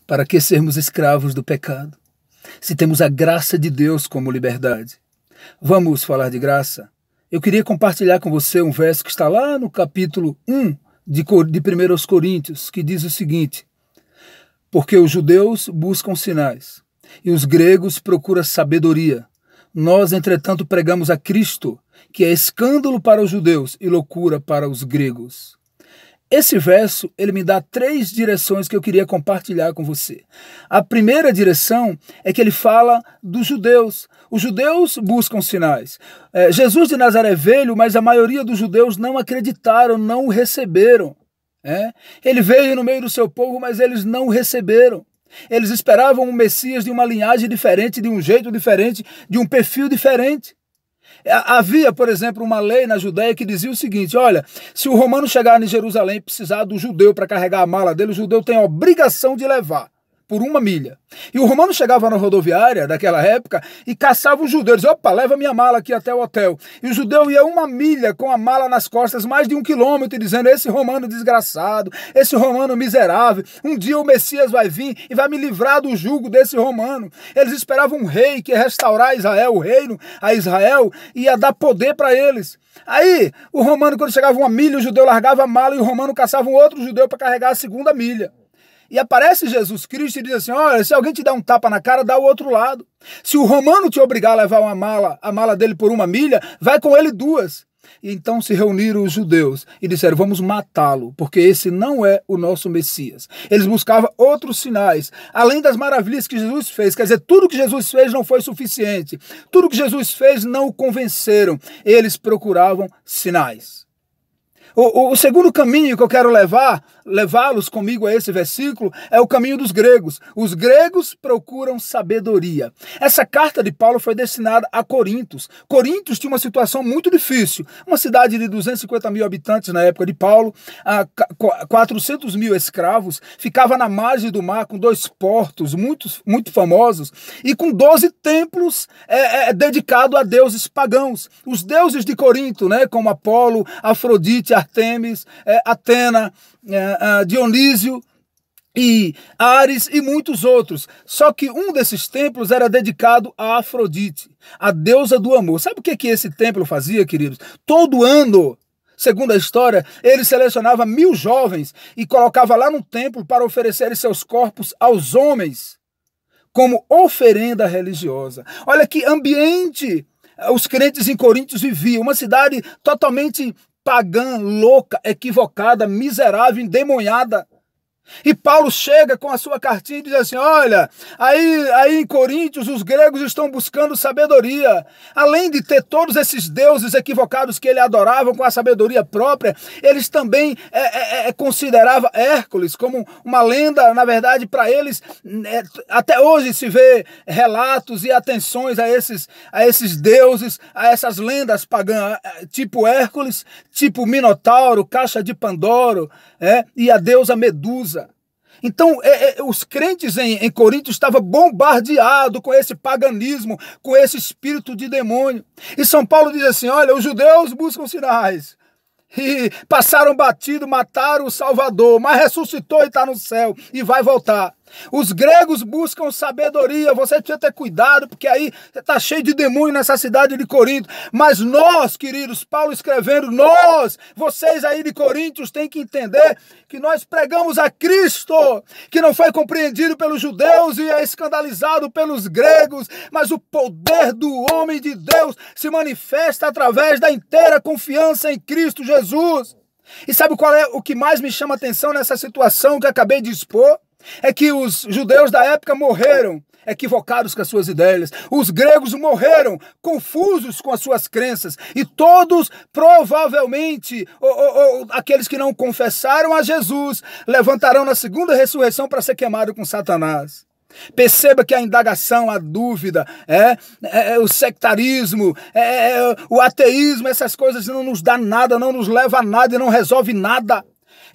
Para que sermos escravos do pecado, se temos a graça de Deus como liberdade? Vamos falar de graça? Eu queria compartilhar com você um verso que está lá no capítulo 1 de 1 Coríntios, que diz o seguinte: porque os judeus buscam sinais, e os gregos procuram sabedoria. Nós, entretanto, pregamos a Cristo, que é escândalo para os judeus e loucura para os gregos. Esse verso, ele me dá 3 direções que eu queria compartilhar com você. A primeira direção é que ele fala dos judeus. Os judeus buscam sinais. Jesus de Nazaré veio, mas a maioria dos judeus não acreditaram, não o receberam. Ele veio no meio do seu povo, mas eles não o receberam. Eles esperavam um Messias de uma linhagem diferente, de um jeito diferente, de um perfil diferente. Havia, por exemplo, uma lei na Judéia que dizia o seguinte: olha, se o romano chegar em Jerusalém e precisar do judeu para carregar a mala dele, o judeu tem a obrigação de levar por 1 milha. E o romano chegava na rodoviária daquela época e caçava o judeu. Dizia: opa, leva minha mala aqui até o hotel. E o judeu ia 1 milha com a mala nas costas, mais de 1 quilômetro, dizendo: esse romano desgraçado, esse romano miserável, um dia o Messias vai vir e vai me livrar do jugo desse romano. Eles esperavam um rei que ia restaurar Israel, o reino a Israel, ia dar poder para eles. Aí, o romano, quando chegava 1 milha, o judeu largava a mala e o romano caçava um outro judeu para carregar a 2ª milha. E aparece Jesus Cristo e diz assim: olha, se alguém te der um tapa na cara, dá o outro lado. Se o romano te obrigar a levar a mala dele por 1 milha, vai com ele 2. E então se reuniram os judeus e disseram: vamos matá-lo, porque esse não é o nosso Messias. Eles buscavam outros sinais, além das maravilhas que Jesus fez. Quer dizer, tudo que Jesus fez não foi suficiente. Tudo que Jesus fez não o convenceram. Eles procuravam sinais. O segundo caminho que eu quero levá-los comigo a esse versículo é o caminho dos gregos. Os gregos procuram sabedoria. Essa carta de Paulo foi destinada a Corintos. Corintos tinha uma situação muito difícil. Uma cidade de 250 mil habitantes na época de Paulo, 400 mil escravos, ficava na margem do mar com 2 portos muito famosos e com 12 templos dedicados a deuses pagãos. Os deuses de Corinto, como Apolo, Afrodite, Artemis, Atena, Dionísio e Ares e muitos outros. Só que um desses templos era dedicado a Afrodite, a deusa do amor. Sabe o que esse templo fazia, queridos? Todo ano, segundo a história, ele selecionava 1000 jovens e colocava lá no templo para oferecerem seus corpos aos homens como oferenda religiosa. Olha que ambiente os crentes em Corinto viviam. Uma cidade totalmente pagã, louca, equivocada, miserável, endemoniada. E Paulo chega com a sua cartinha e diz assim: olha, aí em Coríntios os gregos estão buscando sabedoria. Além de ter todos esses deuses equivocados que ele adorava com a sabedoria própria, eles também consideravam Hércules como uma lenda. Na verdade, para eles, até hoje se vê relatos e atenções a esses deuses, a essas lendas pagãs, tipo Hércules, tipo Minotauro, Caixa de Pandora, e a deusa Medusa. Então, os crentes em Corinto estavam bombardeados com esse paganismo, com esse espírito de demônio. E São Paulo diz assim: olha, os judeus buscam sinais. E passaram batido, mataram o Salvador, mas ressuscitou e está no céu e vai voltar. Os gregos buscam sabedoria. Você precisa ter cuidado, porque aí está cheio de demônio nessa cidade de Corinto. Mas nós, queridos, Paulo escrevendo, vocês aí de Coríntios têm que entender que nós pregamos a Cristo, que não foi compreendido pelos judeus e é escandalizado pelos gregos, mas o poder do homem de Deus se manifesta através da inteira confiança em Cristo Jesus. E sabe qual é o que mais me chama a atenção nessa situação que acabei de expor? É que os judeus da época morreram equivocados com as suas ideias. Os gregos morreram confusos com as suas crenças. E todos, provavelmente, aqueles que não confessaram a Jesus, levantarão na segunda ressurreição para ser queimado com Satanás. Perceba que a indagação, a dúvida, o sectarismo, o ateísmo, essas coisas não nos dá nada, não nos leva a nada e não resolve nada.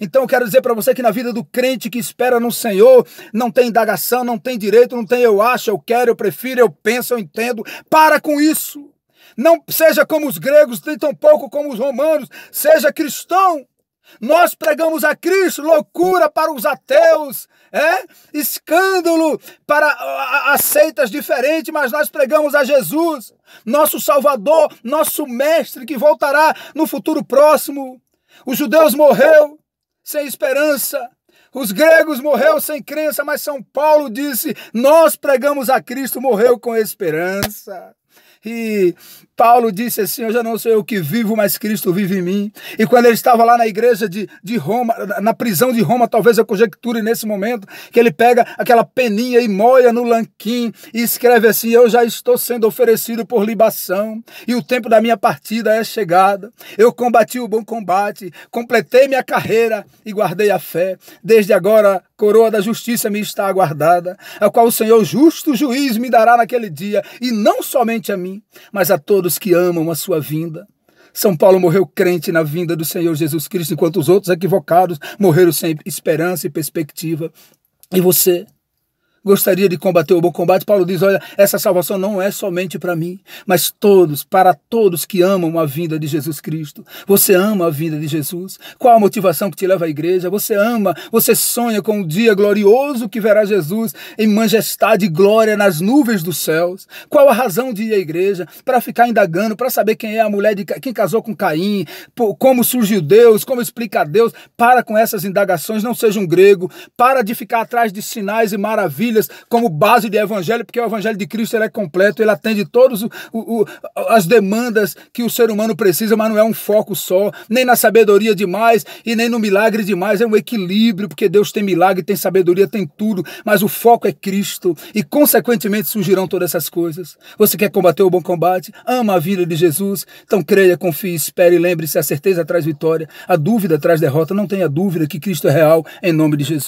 Então eu quero dizer para você que na vida do crente que espera no Senhor, não tem indagação, não tem direito, não tem eu acho, eu quero, eu prefiro, eu penso, eu entendo. Para com isso. Não seja como os gregos, nem tampouco como os romanos. Seja cristão. Nós pregamos a Cristo, loucura para os ateus, escândalo para as seitas diferentes, mas nós pregamos a Jesus, nosso Salvador, nosso Mestre, que voltará no futuro próximo. Os judeus morreu sem esperança, os gregos morreu sem crença, mas São Paulo disse, nós pregamos a Cristo, morreu com esperança. E Paulo disse assim, eu já não sou eu que vivo, mas Cristo vive em mim. E quando ele estava lá na igreja de Roma, na prisão de Roma, talvez eu conjecture nesse momento, que ele pega aquela peninha e molha no lanquim e escreve assim, eu já estou sendo oferecido por libação e o tempo da minha partida é chegada. Eu combati o bom combate, completei minha carreira e guardei a fé. Desde agora a coroa da justiça me está aguardada, a qual o Senhor justo juiz me dará naquele dia, e não somente a mim, mas a todos que amam a sua vinda. São Paulo morreu crente na vinda do Senhor Jesus Cristo, enquanto os outros equivocados morreram sem esperança e perspectiva. E você gostaria de combater o bom combate? Paulo diz, olha, essa salvação não é somente para mim, mas para todos que amam a vinda de Jesus Cristo. Você ama a vinda de Jesus? Qual a motivação que te leva à igreja? Você sonha com um dia glorioso que verá Jesus em majestade e glória nas nuvens dos céus? Qual a razão de ir à igreja? Para ficar indagando, para saber quem é a mulher, quem casou com Caim, como surgiu Deus, como explica Deus? Para com essas indagações, não seja um grego. Para de ficar atrás de sinais e maravilhas como base de evangelho, porque o evangelho de Cristo ele é completo, ele atende todas as demandas que o ser humano precisa, mas não é um foco só, nem na sabedoria demais e nem no milagre demais, é um equilíbrio, porque Deus tem milagre, tem sabedoria, tem tudo, mas o foco é Cristo e consequentemente surgirão todas essas coisas. Você quer combater o bom combate? Ama a vida de Jesus? Então creia, confie, espere e lembre-se, a certeza traz vitória, a dúvida traz derrota, não tenha dúvida que Cristo é real, em nome de Jesus.